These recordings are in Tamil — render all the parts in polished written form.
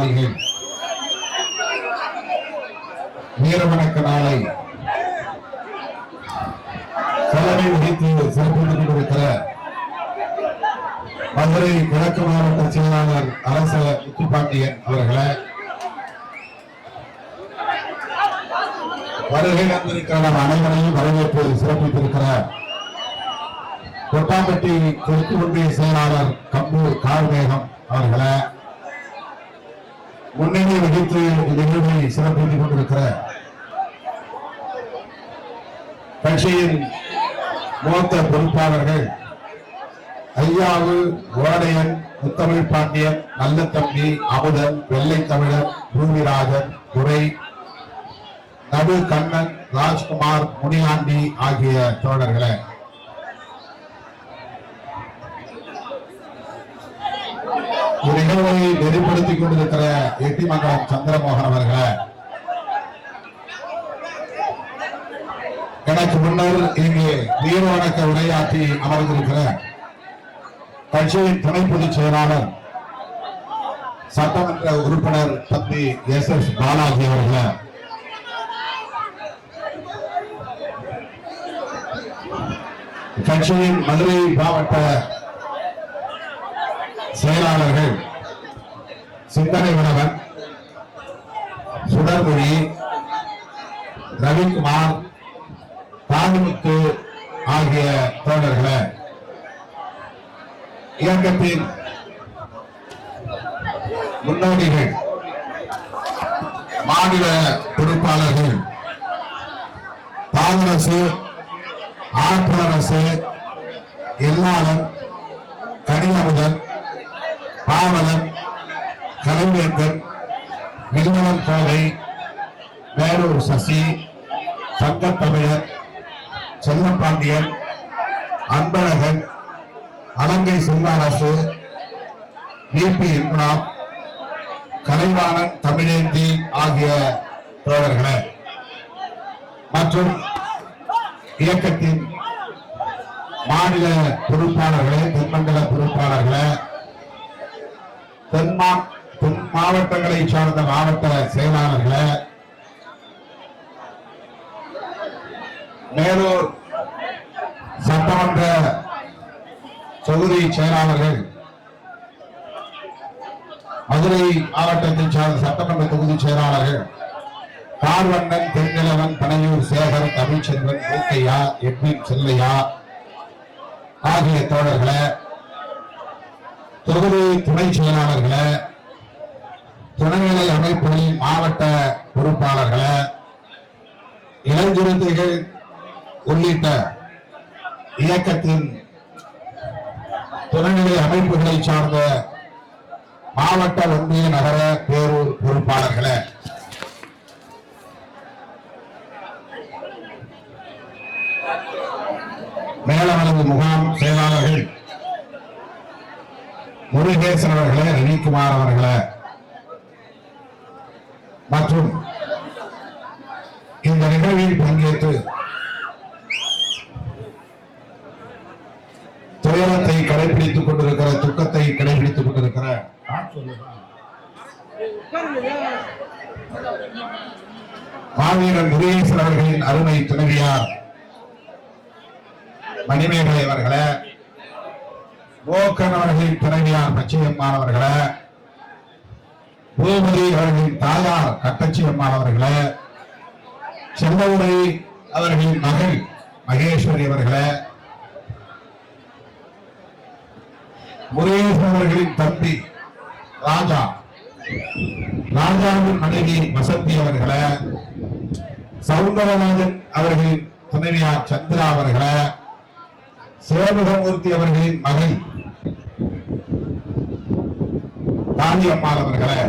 மாளிகை வீரவணக்க நாளை தலைமை வகித்து சிறப்பித்துக் கொண்டிருக்கிற மதுரை கிழக்கு மாவட்ட செயலாளர் அரச முத்துப்பாண்டியன் அவர்களை, வருகை வந்திருக்கிற அனைவரையும் வரவேற்று சிறப்பித்திருக்கிற கொட்டாம்பட்டி தெற்கு ஒன்றிய செயலாளர் கம்பூர் கார்மேகம் அவர்களை, முன்னணி வகித்து நிகழ்வை சிறப்பித்துக் கொண்டிருக்கிற கட்சியின் மூத்த பொறுப்பாளர்கள் ஐயாவு, ஓடையன், முத்தமிழ் பாண்டியன், நல்ல தம்பி, அமுதன், வெள்ளை தமிழன், பூமிராஜன், துரை, நடு கண்ணன், ராஜ்குமார், முனியாண்டி ஆகிய தோழர்களை, இந்நிகழ்வை நெறிப்படுத்திக் கொண்டிருக்கிற எட்டிமங்கலம் சந்திரமோகன் அவர்களை, எனக்கு முன்னர் இங்கு வீர வணக்க உரையாற்றி அமர்ந்திருக்கிற கட்சியின் துணை பொதுச் செயலாளர் சட்டமன்ற உறுப்பினர் தம்பி SS பாலாஜி அவர்களை, கட்சியின் மதுரை மாவட்ட செயலாளர்கள் சிந்தனை உணவன், சுடர்மொழி, ரவிக்குமார், தானிமுத்து ஆகிய தோழர்களை, இயக்கத்தின் முன்னோடிகள், மாநில பொறுப்பாளர்கள், தாமரசு, ஆற்றரசு, எல்லாளன், கனியமுதன், பாவலன், கலைவேந்தன், நிர்மலன் கோவை, வேலூர் சசி, சங்கத்தமிழன், செல்லப்பாண்டியன், அன்பழகன், அலங்கை சிங்காரசு, VP இம்ரான், கலைவாணன், தமிழேந்தி ஆகிய தோழர்களை மற்றும் இயக்கத்தின் மாநில பொறுப்பாளர்களே, தென்மண்டல பொறுப்பாளர்களே, தென் மாவட்டங்களை சார்ந்த மாவட்ட செயலாளர்களே, மேலூர் சட்டமன்ற தொகுதி செயலாளர்கள், மதுரை மாவட்டத்தை சார்ந்த சட்டமன்ற தொகுதி செயலாளர்கள் கார்வண்ணன், தென்னிலவன், பனையூர் சேகர், தமிழ்ச்செல்வன், மூக்கையா, எட்வின் செல்லையா ஆகிய தோழர்களை, தொகுதி துணை செயலாளர்களை, துணைநிலை அமைப்புகளின் மாவட்ட பொறுப்பாளர்களை, இளஞ்சிறுத்தைகள் உள்ளிட்ட இயக்கத்தின் துணைநிலை அமைப்புகளை சார்ந்த மாவட்ட, ஒன்றிய, நகர, பேரூர் பொறுப்பாளர்களை, மேலவளவு முகாம் செயலாளர்கள் முருகேசன் அவர்களே, ரவிக்குமார் அவர்களே மற்றும் இந்த நிகழ்வில் பங்கேற்று துயரத்தை கடைபிடித்துக் கொண்டிருக்கிற, துக்கத்தை கடைபிடித்துக் கொண்டிருக்கிற மாவீரன் முருகேசன் அவர்களின் அருமை துணைவியார் மணிமேகலை அவர்களே, மோகன் அவர்களின் துணைவியார் பச்சையம்மாள் அவர்களே, பூமதி அவர்களின் தாயார் கட்டச்சியம்மாள் அவர்களே, செல்லவுரை அவர்களின் மகள் மகேஸ்வரி அவர்களே, முருகேசன் அவர்களின் தம்பி ராஜா, ராஜாவின் மனைவி வசந்தி அவர்களே, சவுந்தரராஜன் அவர்களின் துணைவியார் சந்திரா அவர்களே, சிவமுகமூர்த்தி அவர்களின் மகள் காளியம்மாள் அவர்களே,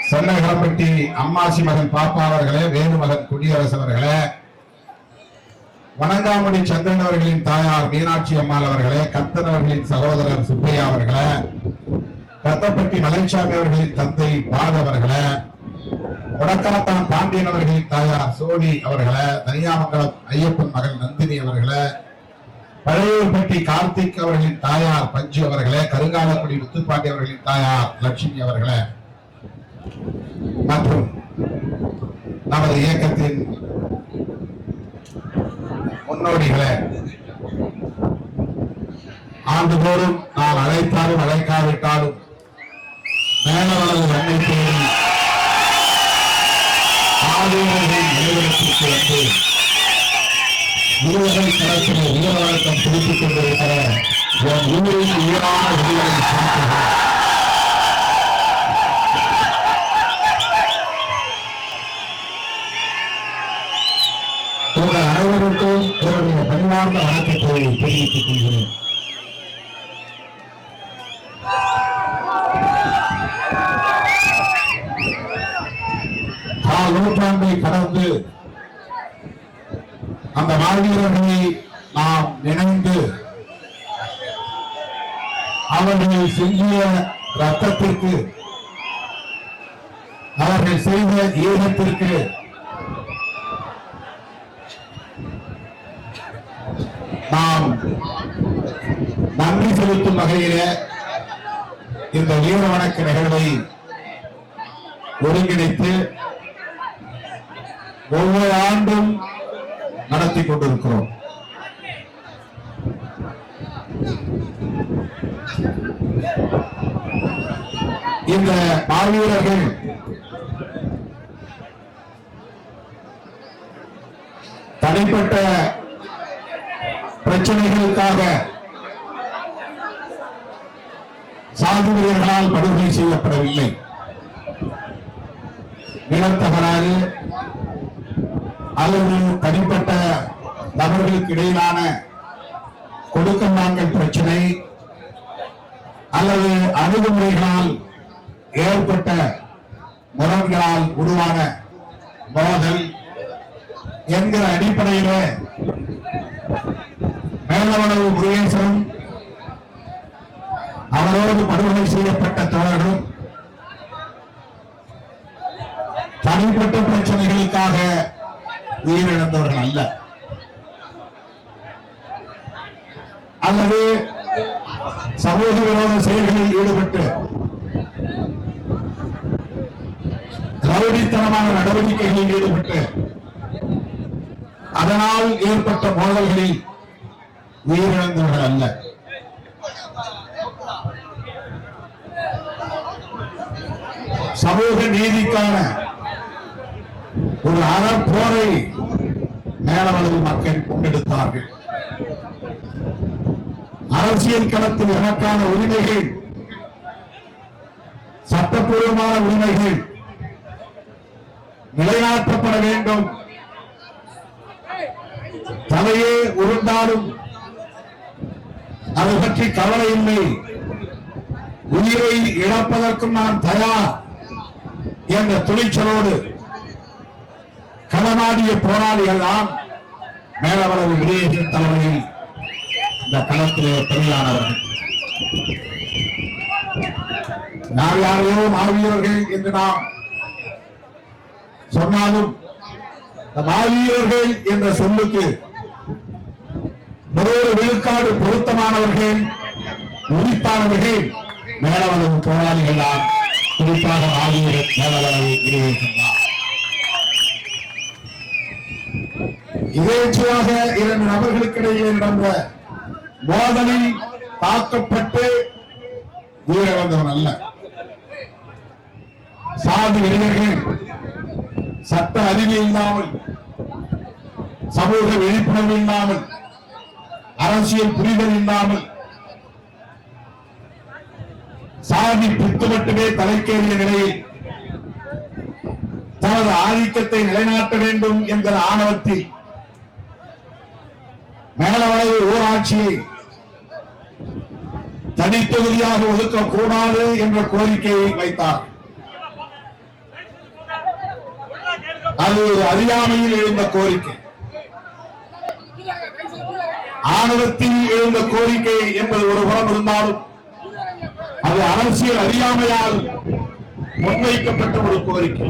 சென்னகரப்பட்டி அம்மாசி மகன் பாப்பா அவர்களே, வேணு மகன் குடியரசு அவர்களே, வணங்காமுடி சந்திரன் அவர்களின் தாயார் மீனாட்சி அம்மாள் அவர்களே, கத்தன் அவர்களின் சகோதரர் சுப்பையா அவர்களே, கத்தப்பட்டி மலைச்சாமி அவர்களின் தந்தை பாத் அவர்களே, கொடக்கரத்தான் பாண்டியன் அவர்களின் தாயார் சோழி அவர்களை, தனியாமங்கலம் ஐயப்பன் மகள் நந்தினி அவர்களை, பழையூர்பட்டி கார்த்திக் அவர்களின் தாயார் பஞ்சு அவர்களை, கருங்காலக்குடி முத்துப்பாண்டி அவர்களின் தாயார் லட்சுமி அவர்களை மற்றும் நமது இயக்கத்தின் முன்னோடிகளை ஆண்டுதோறும் நான் அழைத்தாலும் அழைக்காவிட்டாலும் மேலவளவு அன்னை தேடி ஆதரவுகளின் நிலையத்திற்கு வந்து வீரர்கள் களத்தில் வீர வழக்கம் பிடித்துக் கொண்டிருக்கிற என் ஊரின் உயிரான விடுதலை செலுத்துகிறேன். உங்கள் அனைவருக்கும் என்னுடைய பணிவார்ந்த வணக்கத்தை தெரிவித்துக் கொள்கிறேன். நூற்றாண்டை கடந்து அந்த மாவீரர்களை நாம் நினைந்து அவர்கள் சிந்திய ரத்தத்திற்கு, அவர்கள் செய்த ஈழத்திற்கு நாம் நன்றி செலுத்தும் வகையிலே இந்த வீர வணக்க நிகழ்வை ஒருங்கிணைத்து ஒவ்வொரு ஆண்டும் நடத்தி கொண்டிருக்கிறோம். இந்த மாவீரர்கள் தனிப்பட்ட பிரச்சனைகளுக்காக சாதி வீரர்களால் படுகொலை செய்யப்படவில்லை. நிலத்தகராறு அல்லது தனிப்பட்ட நபர்களுக்கு இடையிலான கொடுக்கல் வாங்கல் பிரச்சனை அல்லது அணுகுமுறைகளால் ஏற்பட்ட முரண்களால் உருவான மோதல் என்கிற அடிப்படையில மேலவளவு முருகேசனும் அவரோடு படுகொலை செய்யப்பட்ட தோழர்களும் தனிப்பட்ட பிரச்சனைகளுக்காக உயிரிழந்தவர்கள் அல்ல, அல்லது சமூக விரோத செயல்களில் ஈடுபட்டு ரவுடித்தனமான நடவடிக்கைகளில் ஈடுபட்டு அதனால் ஏற்பட்ட மோதல்களில் உயிரிழந்தவர்கள் அல்ல. சமூக நீதிக்கான ஒரு அறப்போரை மேலவளவு மக்கள் முன்னெடுத்தார்கள். அரசியல் களத்தில் எனக்கான உரிமைகள், சட்டப்பூர்வமான உரிமைகள் நிலைநாட்டப்பட வேண்டும். தலையே உருண்டாலும் அது பற்றி கவலை இல்லை, உயிரை இழப்பதற்கும் நான் தயார் என்ற துணிச்சலோடு களமாடிய போராளிகள் தான் மேலவளவு விஜயேசன் தலைமையில் இந்த களத்திலே பணியானவர்கள். யார் யாரையோ மாவீரர்கள் என்று நாம் சொன்னாலும் மாவீரர்கள் என்ற சொல்லுக்கு 100 விழுக்காடு பொருத்தமானவர்கள், உரித்தானவர்கள் மேலவளவு போராளிகள் தான். குறிப்பாக மாவீரர் மேலவளவு விஜயேசன் தான். இதேச்சுவாக 2 நபர்களுக்கிடையே நடந்த மோதலில் தாக்கப்பட்டு உயிரிழந்தவன் அல்ல. சாதி இளைஞர்கள் சட்ட அறிவு இல்லாமல், சமூக விழிப்புணர்வு இல்லாமல், அரசியல் புரிதல் இல்லாமல் சாதி பித்து மட்டுமே தலைக்கேறிய நிலையில் தனது ஆதிக்கத்தை நிலைநாட்ட வேண்டும் என்கிற ஆணவத்தில் மேலவளவு ஊராட்சியை தனித்தொகுதியாக ஒதுக்கக்கூடாது என்ற கோரிக்கையை வைத்தார். அது ஒரு அறியாமையில் எழுந்த கோரிக்கை, ஆணவத்தில் எழுந்த கோரிக்கை என்பது ஒரு புறம் இருந்தாலும் அது அரசியல் அறியாமையால் முன்வைக்கப்பட்ட ஒரு கோரிக்கை.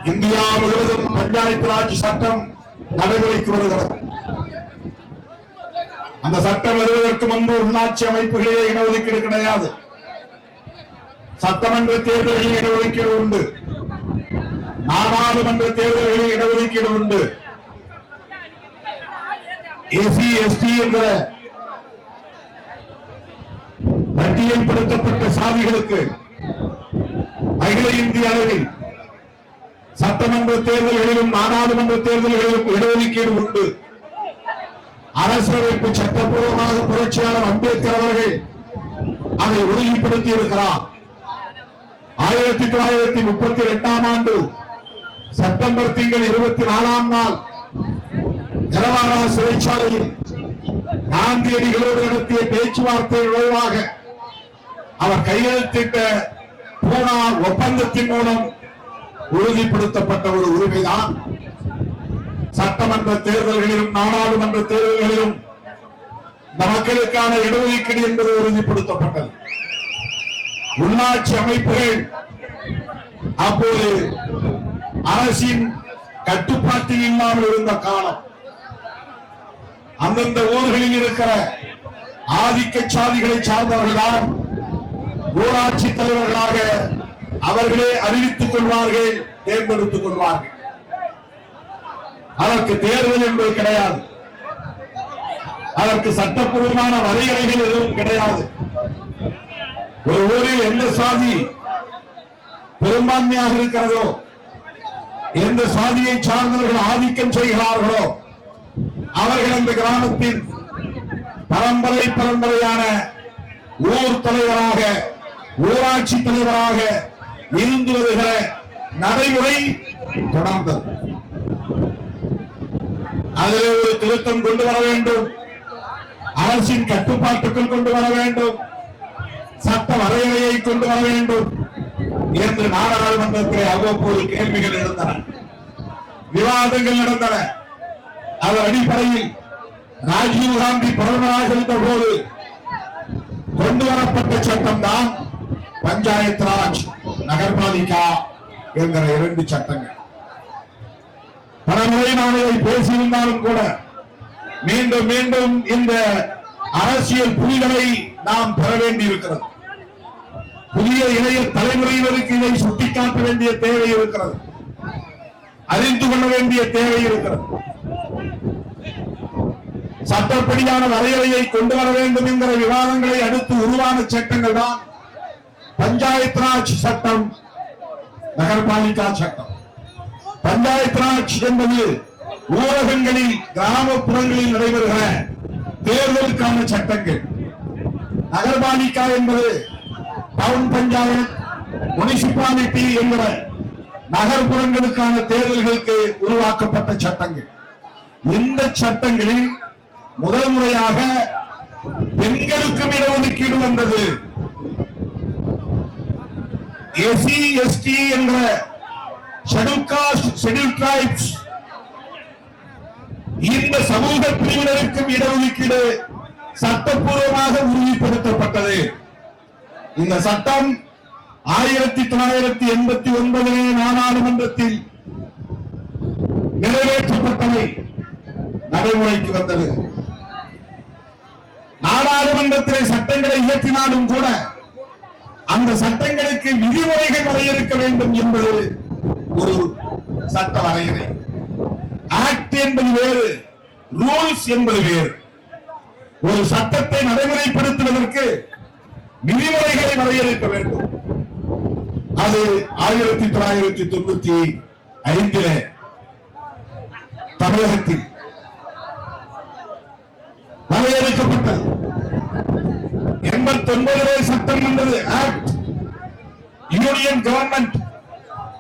இந்தியா முழுவதும் பஞ்சாயத்து ராஜ் சட்டம் நடைமுறைக்கு வருகிறது. அந்த சட்டம் வருவதற்கு முன்பு உள்ளாட்சி அமைப்புகளிலே இடஒதுக்கீடு கிடையாது. சட்டமன்ற தேர்தலில் இடஒதுக்கீடு உண்டு, நாடாளுமன்ற தேர்தல்களில் இடஒதுக்கீடு உண்டு. எஸ்சி எஸ்டி என்ற பட்டியல்படுத்தப்பட்ட சாதிகளுக்கு அகில இந்திய அளவில் சட்டமன்ற தேர்தல்களிலும் நாடாளுமன்ற தேர்தல்களிலும் இடஒதுக்கீடு உண்டு. அரசியலமைப்பு சட்டப்பூர்வமாக புரட்சியாளர் அம்பேத்கர் அவர்கள் அதை உறுதிப்படுத்தி இருக்கிறார். 1932ஆம் ஆண்டு செப்டம்பர் திங்கள் 24ஆம் நாள் ஜலவாரா சிறைச்சாலையில் காந்தியடிகளோடு நடத்திய பேச்சுவார்த்தை விளைவாக அவர் கையெழுத்திட்ட பூனா ஒப்பந்தத்தின் மூலம் உறுதிப்படுத்தப்பட்ட ஒரு உரிமைதான் சட்டமன்ற தேர்தல்களிலும் நாடாளுமன்ற தேர்தல்களிலும் இந்த மக்களுக்கான இடஒதுக்கீடு என்பது உறுதிப்படுத்தப்பட்டது. உள்ளாட்சி அமைப்புகள் அப்போது அரசின் கட்டுப்பாட்டில் இல்லாமல் இருந்த காலம். அந்தந்த ஊர்களில் இருக்கிற ஆதிக்க சாதிகளை சார்ந்தவர்கள்தான் ஊராட்சி தலைவர்களாக அவர்களே அறிவித்துக் கொள்வார்கள், தேர்ந்தெடுத்துக் கொள்வார்கள். அதற்கு தேர்தல் என்பது கிடையாது. அதற்கு சட்டப்பூர்வமான வரையறைகள் எதுவும் கிடையாது. ஒரு ஊரில் எந்த சாதி பெரும்பான்மையாக இருக்கிறதோ, எந்த சாதியை சார்ந்தவர்கள் ஆதிக்கம் செய்கிறார்களோ அவர்கள் அந்த கிராமத்தின் பரம்பரையான ஊர் தலைவராக, ஊராட்சி தலைவராக இருந்து வருகிற நடைமுறை தொடர்ந்தது. அதில் ஒரு திருத்தம் கொண்டு வர வேண்டும், அரசின் கட்டுப்பாட்டுக்குள் கொண்டு வர வேண்டும், சட்ட வரையறையை கொண்டு வர வேண்டும் என்று நாடாளுமன்றத்தில் அவ்வப்போது கேள்விகள் எழுந்தன, விவாதங்கள் நடந்தன. அதன் அடிப்படையில் ராஜீவ் காந்தி பிரதமராக இருந்த போது கொண்டு வரப்பட்ட சட்டம் தான் பஞ்சாயத்து ராஜ், நகர்பாலிகா என்கிற 2 சட்டங்கள். பலமுறை நான் இதை பேசியிருந்தாலும் கூட மீண்டும் மீண்டும் இந்த அரசியல் புலிகளை நாம் பெற வேண்டியிருக்கிறது. புதிய இளைய தலைமுறையினருக்கு இதை சுட்டிக்காட்ட வேண்டிய தேவை இருக்கிறது, அறிந்து கொள்ள வேண்டிய தேவை இருக்கிறது. சட்டப்படியான வரையறையை கொண்டு வர வேண்டும் என்கிற விவாதங்களை அடுத்து உருவான சட்டங்கள் தான் பஞ்சாயத்து ராஜ் சட்டம், நகர்பாலிகா சட்டம். பஞ்சாயத்து ராஜ் என்பது ஊரகங்களில், கிராமப்புறங்களில் நடைபெறுகிற தேர்தலுக்கான சட்டங்கள். நகர்பாலிகா என்பது டவுன் பஞ்சாயத், முனிசிபாலிட்டி என்கிற நகர்ப்புறங்களுக்கான தேர்தல்களுக்கு உருவாக்கப்பட்ட சட்டங்கள். இந்த சட்டங்களில் முதல் முறையாக பெண்களுக்கும் இடஒதுக்கீடு வந்தது. எஸ்சி எஸ்டி என்ற ஷெட்யூல் காஸ்ட், ஷெட்யூல் டிரைப்ஸ், இந்த சமூக பிரிவினருக்கும் இடஒதுக்கீடு சட்டப்பூர்வமாக உறுதிப்படுத்தப்பட்டது. இந்த சட்டம் 1989 நாடாளுமன்றத்தில் நிறைவேற்றப்பட்டவை நடைமுறைக்கு வந்தது. நாடாளுமன்றத்திலே சட்டங்களை இயற்றினாலும் கூட அந்த சட்டங்களுக்கு விதிமுறைகள் வரையறுக்க வேண்டும் என்பது ஒரு சட்ட வரையறை. ஆக்ட் என்பது வேறு, ரூல்ஸ் என்பது வேறு. ஒரு சட்டத்தை நடைமுறைப்படுத்துவதற்கு விதிமுறைகளை வரையறுக்க வேண்டும். அது 1995 தமிழகத்தில் வரையறுக்கப்பட்டது. 89 சட்டம் என்பது ஆக்ட். யூனியன் கவர்மெண்ட்,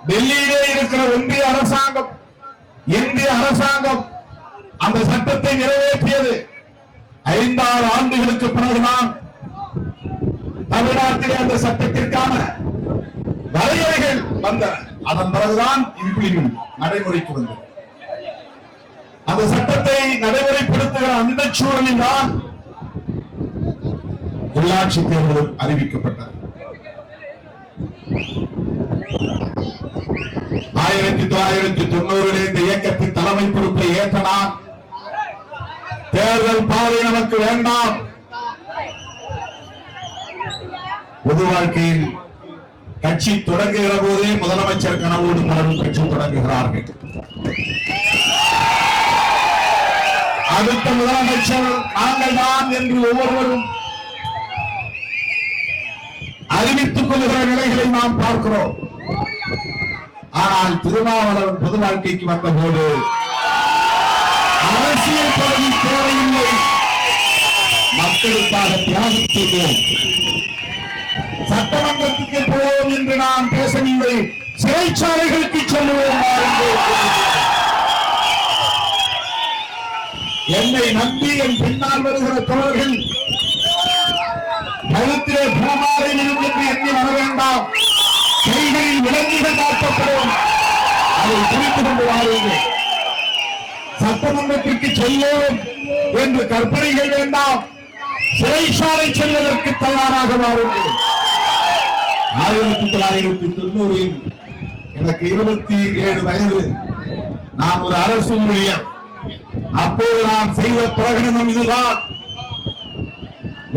டெல்லியிலே இருக்கிற ஒன்றிய அரசாங்கம், இந்திய அரசாங்கம் அந்த சட்டத்தை நிறைவேற்றியது. 5-6 ஆண்டுகளுக்கு பிறகுதான் தமிழ்நாட்டிலே அந்த சட்டத்திற்கான வரையறைகள் வந்தன. அதன் பிறகுதான் இம்ப்ளிமெண்ட், நடைமுறைக்கு வந்தது. அந்த சட்டத்தை நடைமுறைப்படுத்துகிற அந்த சூழலில் தான் உள்ளாட்சி தேர்தல் அறிவிக்கப்பட்டது. 1990 இந்த இயக்கத்தின் தலைமை பொறுப்பை ஏற்ற நான் தேர்தல் பாதை நமக்கு வேண்டாம், பொது வாழ்க்கையில் கட்சி தொடங்குகிற போதே முதலமைச்சர் கனவோடு பலரும் கட்சி தொடங்குகிறார்கள். அடுத்த முதலமைச்சர் நாங்கள் தான் என்று ஒவ்வொருவரும் அறிவித்துக் கொள்கிற நிலைகளை நாம் பார்க்கிறோம். ஆனால் திருமாவளவன் பொது வாழ்க்கைக்கு வந்தபோது அரசியல் பதவி தேவையில்லை, மக்களுக்காக தியாகம் செய்வோம், சட்டமன்றத்துக்கு போவோம் என்று நாம் பேசவில்லை, சிறைச்சாலைகளுக்கு செல்லுவோம். என்னை நம்பி என் பின்னால் வருகிற தோழர்கள் கழுத்திலே பூமாலை விழும் என்று எண்ணி வர வேண்டாம், கைகளில் விலங்குகள் காட்டப்படும், அதை புரிந்து கொண்டு வாருங்கள். சட்டமன்றத்திற்கு செல்வோம் என்று கற்பனைகள் வேண்டாம், சிறைச்சாலை செல்வதற்கு தயாராக வாருங்கள். 1990 எனக்கு 27 வயது, நான் ஒரு அரசு ஊழியர். அப்போது நான் செய்த பிரகடனம் இதுதான்: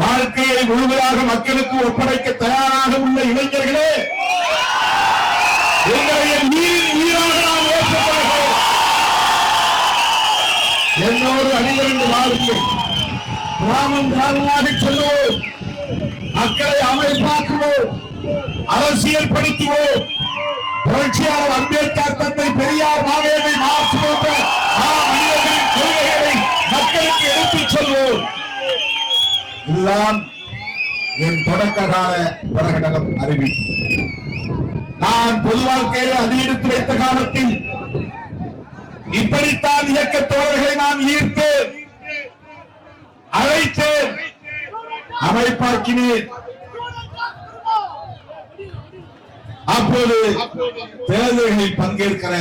வாழ்க்கையை முழுமையாக மக்களுக்கு ஒப்படைக்க தயாராக உள்ள இளைஞர்களே, உங்களுடைய நீரின் உயிராக நாம் ஏற்றுக்கொள்கிறோம். என்னோடு அணிதிரண்டு வாருங்கள், கிராமம் கிராமமாக செல்வோம், மக்களை அமைப்பாக்குவோம், அரசியல் படுத்துவோம், புரட்சியாளர் அம்பேத்கர், தந்தை பெரியார், மாவேலி, மார்க்ஸ் போன்ற மனிதர்களின் கொள்கைகளை மக்களுக்கு எடுத்துச் செல்வோம். இதுதான் என் தொடக்க கால பிரகடனம் அறிவிப்பு. நான் பொது வாழ்க்கையை அதிகரித்து வைத்த காலத்தில் இப்படித்தான் இயக்க தோழர்களை நான் ஈர்த்தேன், அழைத்தேன், அமைப்பாக்கினேன். அப்போது தேர்தல்களில் பங்கேற்கிற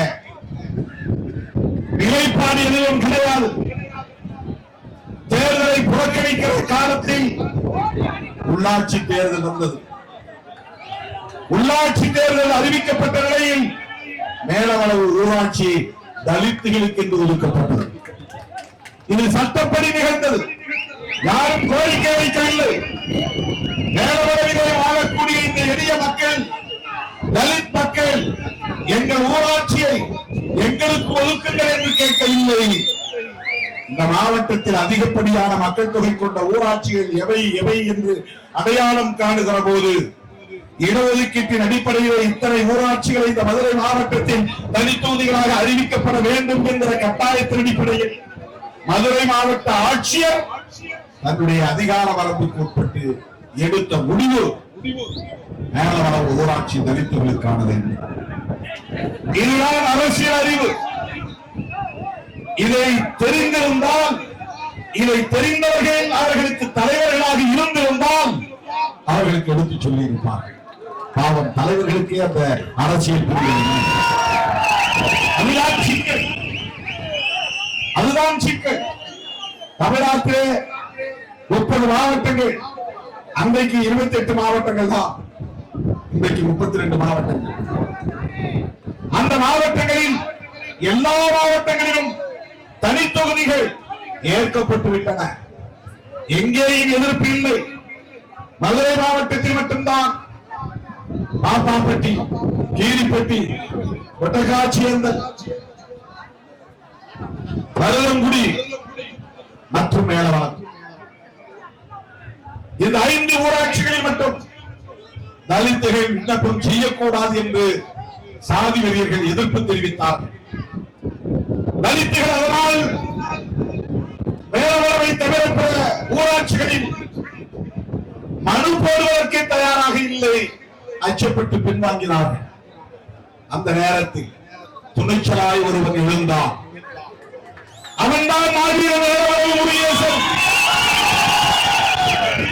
நிலைப்பாடு எதுவும் கிடையாது. தேர்தலை புறக்கணிக்கிற காலத்தில் உள்ளாட்சி தேர்தல் வந்தது. உள்ளாட்சி தேர்தல் அறிவிக்கப்பட்ட நிலையில் மேலவளவு ஊராட்சி தலித்துகளுக்கு என்று ஒதுக்கப்பட்டது. இது சட்டப்படி நிகழ்ந்தது, யாரும் கோரிக்கை வைக்கவில்லை. மேலவளவிலே வாழக்கூடிய இந்த எளிய மக்கள், தலித் மக்கள், எங்கள் ஊராட்சியை எங்களுக்கு ஒதுக்குங்கள் என்று கேட்கவில்லை. இந்த மாவட்டத்தில் அதிகப்படியான மக்கள் தொகை கொண்ட ஊராட்சிகள் எவை எவை என்று அடையாளம் காணுகிற போது இடஒதுக்கீட்டின் அடிப்படையில் இத்தனை ஊராட்சிகள் இந்த மதுரை மாவட்டத்தில் தனித்தொகுதிகளாக அறிவிக்கப்பட வேண்டும் என்கிற கட்டாயத்தின் அடிப்படையில் மதுரை மாவட்ட ஆட்சியர் தன்னுடைய அதிகார வரம்புக்கு உட்பட்டு எடுத்த முடிவு மேலவளவு ஊராட்சி தலித்துகளுக்கானது. இதுதான் அரசியல் அறிவு. இதை தெரிந்திருந்தால், இதை தெரிந்தவர்கள் அவர்களுக்கு தலைவர்களாக இருந்திருந்தால் அவர்களுக்கு எடுத்து சொல்லி இருப்பார்கள். பாவம், தலைவர்களுக்கே அந்த அரசியல் அதுதான் சிக்கல், அதுதான் சிக்கல். தமிழ்நாட்டிலே 30 மாவட்டங்கள், அன்றைக்கு 28 மாவட்டங்கள் தான், இன்றைக்கு 32 மாவட்டங்கள். அந்த மாவட்டங்களில் எல்லா மாவட்டங்களிலும் தனித்தொகுதிகள் ஏற்கப்பட்டு விட்டன. எங்கேயும் எதிர்ப்பு இல்லை. மதுரை மாவட்டத்தில் மட்டும்தான் பாப்பாப்பட்டி, கீரிப்பட்டி, ஒட்டக்காட்சியந்தல், பருவங்குடி மற்றும் மேலவளம், இந்த 5 ஊராட்சிகளில் மட்டும் தலித்துகள் விண்ணப்பம் செய்யக்கூடாது என்று சாதி வெறியர்கள் எதிர்ப்பு தெரிவித்தார்கள். தலித்துகள் அதனால் மேலவளவை தவிர பிற ஊராட்சிகளில் மனு போடுவதற்கு தயாராக இல்லை, அச்சப்பட்டு பின்வாங்கினார்கள். அந்த நேரத்தில் துணைச்சலாய் ஒருவன் எழுந்தான். அவன்தான் மாநில மேலவளவு முருகேசன்.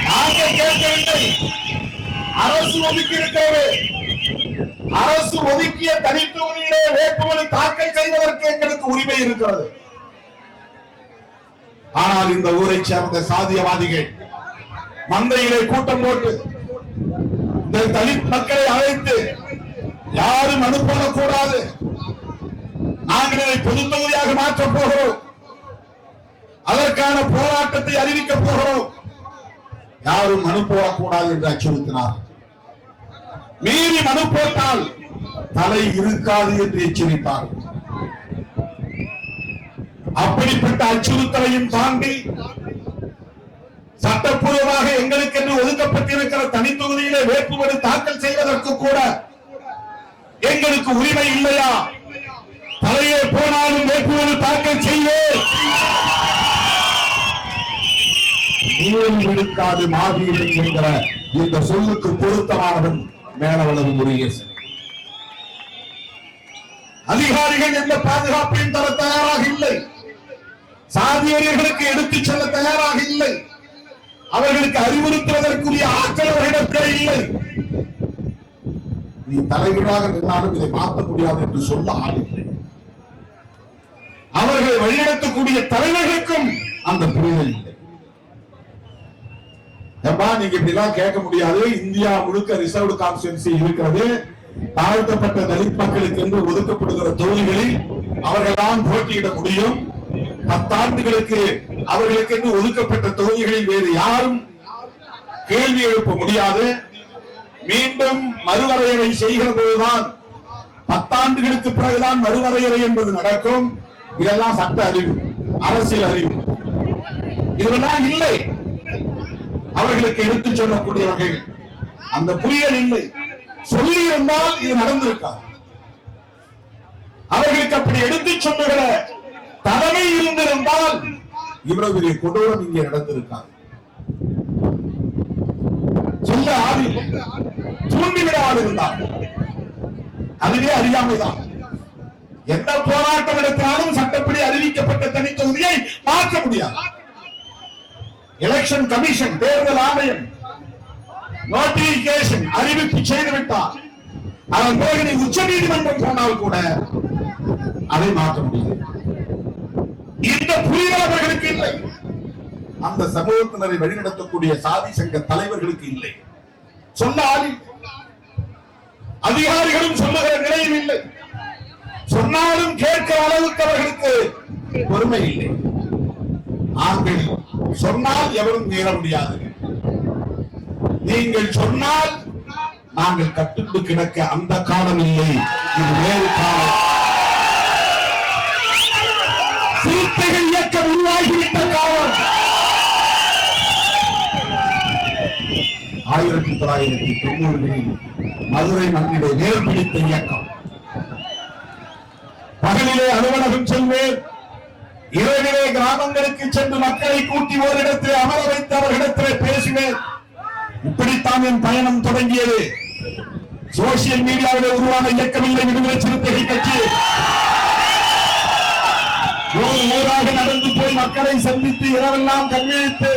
நாங்கள் கேட்கவில்லை, அரசு ஒதுக்கி இருக்கிறது. அரசு ஒதுக்கிய தனித்தொகுதியிலே வேட்புமனு தாக்கல் செய்வதற்கு எங்களுக்கு உரிமை இருக்கிறது. ஆனால் இந்த ஊரை சேர்ந்த சாதியவாதிகள் மந்தையிலே கூட்டம் போட்டு இந்த தலித் மக்களை அழைத்து யாரும் மனு போடக்கூடாது. நாங்கள் இதை பொது தொகுதியாக மாற்றப் போகிறோம். அதற்கான போராட்டத்தை அறிவிக்கப் போகிறோம். யாரும் மனு போடக்கூடாது என்று அச்சுறுத்தினார். மீறி மனு போட்டால் தலை இருக்காது என்று எச்சரித்தார். அப்படிப்பட்ட அச்சுறுத்தலையும் தாண்டி சட்டப்பூர்வமாக எங்களுக்கு என்று ஒதுக்கப்பட்டிருக்கிற தனி தொகுதியிலே வேட்புமனு தாக்கல் செய்வதற்கு கூட எங்களுக்கு உரிமை இல்லையா? தலையே போனாலும் வேட்புமனு தாக்கல் செய்வேன். விடுக்காது மாவீரன் என்கிற இந்த சொல்லுக்கு பொருத்தமானவன் மேலவளவு முருகேசன். அதிகாரிகள் எந்த பாதுகாப்பையும் தர தயாராக இல்லை. சாதியர்களுக்கு எடுத்துச் செல்ல தயாராக இல்லை. அவர்களுக்கு அறிவுறுத்துவதற்குரிய ஆற்றல் அவர்களிடத்தில் இல்லை. நீ தலைவராக நின்றாலும் இதை மாற்ற முடியாது என்று சொல்ல ஆள் இல்லை. அவர்களை வழிநடத்தக்கூடிய தலைவர்களுக்கும் அந்த புரிதல் இல்லை. நீங்க இப்படிலாம் கேட்க முடியாது. இந்தியா முழுக்க ரிசர்வ்டு கான்ஸ்டிட்யூன்சி இருக்கிறது. தாழ்த்தப்பட்ட தலித் மக்களுக்கு என்று ஒதுக்கப்படுகிற தொகுதிகளில் அவர்கள் தான் போட்டியிட முடியும். 10 ஆண்டுகளுக்கு அவர்களுக்கு என்று ஒதுக்கப்பட்ட தொகுதிகளில் வேறு யாரும் கேள்வி எழுப்ப முடியாது. மீண்டும் மறுவரையறை செய்கிற போதுதான் 10 ஆண்டுகளுக்கு பிறகுதான் மறுவரையறை என்பது நடக்கும். இதெல்லாம் சட்ட அறிவு, அரசியல் அறிவு, இதெல்லாம் இல்லை. அவர்களுக்கு எடுத்துச் சொல்லக்கூடியவர்கள் அந்த புரியல் இல்லை. சொல்லி இருந்தால் இது நடந்திருக்காது. அவர்களுக்கு அப்படி எடுத்துச் சொல்லுகிற தலைமை இருந்திருந்தால் இவ்வளவு பெரிய கொடூரம் இங்கே நடந்திருக்காது. சொல்ல ஆதி தூண்டிவிட ஆள் இருந்தார். அதுவே அறியாமைதான். எந்த போராட்டம் எடுத்தாலும் சட்டப்படி அறிவிக்கப்பட்ட தனி தொகுதியை மாற்ற முடியாது. எலெக்ஷன் கமிஷன், தேர்தல் ஆணையம் நோட்டிபிகேஷன் அறிவிப்பு செய்துவிட்டார். அதன் பிறகு நீ உச்ச நீதிமன்றம் போனால் கூட அதை மாற்ற முடியாது. இந்த புரிதல் அவர்களுக்கு இல்லை. அந்த சமூகத்தினரை வழிநடத்தக்கூடிய சாதி சங்க தலைவர்களுக்கு இல்லை. சொல்ல ஆளி அதிகாரிகளும் சொல்லுகிற நிலையில் இல்லை. சொன்னாலும் கேட்கிற அளவுக்கு அவர்களுக்கு பொறுமை இல்லை. நாங்கள் சொன்னால் எவரும் மீற முடியாது. நீங்கள் சொன்னால் நாங்கள் கட்டுண்டு கிடக்க அந்த காலம் இல்லை. இது வேறு காலம். சிறுத்தைகள் இயக்கம் உருவாகிவிட்ட காலம். 1990களில் மதுரை மண்ணிலே வேர் பிடித்த இயக்கம். பகலிலே அலுவலகம் செல்வேன், இரவிலே கிராமங்களுக்கு சென்று மக்களை கூட்டி ஓரிடத்திலே அமர வைத்து அவர்களிடத்திலே பேசுவேன். இப்படித்தான் என் பயணம் தொடங்கியது. சோசியல் மீடியாவிலே உருவான இயக்கமில்லை விடுதலை சிறுத்தைகள் கட்சி. ஊராக நடந்து போய் மக்களை சந்தித்து இரவெல்லாம் கண்விழித்து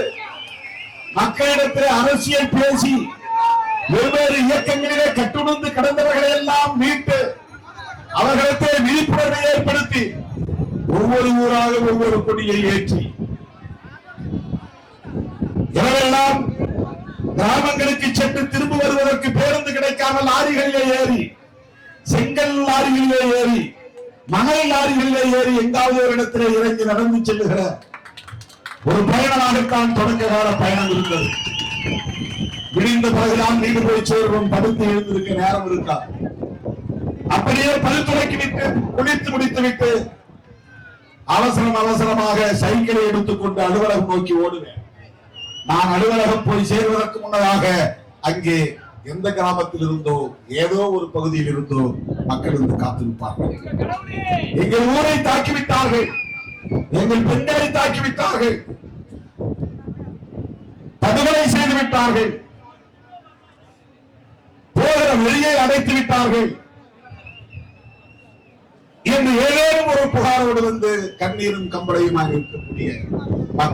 மக்களிடத்திலே அரசியல் பேசி வெவ்வேறு இயக்கங்களிலே கட்டுணர்ந்து கடந்தவர்களை எல்லாம் மீட்டு அவர்களிடத்திலே விழிப்புணர்வை ஏற்படுத்தி ஒவ்வொரு ஊராக ஒவ்வொரு கொடியை ஏற்றி இரவெல்லாம் கிராமங்களுக்கு சென்று திரும்ப வருவதற்கு பேருந்து கிடைக்காமல் லாரிகளிலே ஏறி, செங்கல் லாரிகளிலே ஏறி, மணல் லாரிகளிலே ஏறி எங்காவது ஒரு இடத்திலே இறங்கி நடந்து செல்லுகிற ஒரு பயணமாகத்தான் தொடக்க கால பயணம் இருந்தது. விடிந்த பிறகுதான் வீடு போய் சேர்வோம், படுத்து எழுந்திருக்க நேரம் இருக்கா. அப்படியே பல்துறைக்கு விட்டு குளித்து முடித்து விட்டு அவசரமாக சைக்கிளை எடுத்துக்கொண்டு அலுவலகம் நோக்கி ஓடுவேன். நான் அலுவலகம் போய் சேர்வதற்கு முன்னதாக அங்கே எந்த கிராமத்தில் இருந்தோ ஏதோ ஒரு பகுதியில் இருந்தோ மக்கள் இருந்து காத்திருப்பார்கள். எங்கள் ஊரை தாக்கிவிட்டார்கள், எங்கள் பெண்களை தாக்கிவிட்டார்கள், படுகொலை செய்து விட்டார்கள், போகிற வெளியை அடைத்து விட்டார்கள் என்று ஏதேனும் ஒரு புகாரோடு வந்து கண்ணீரும் கம்பளையுமாக இருக்கக்கூடிய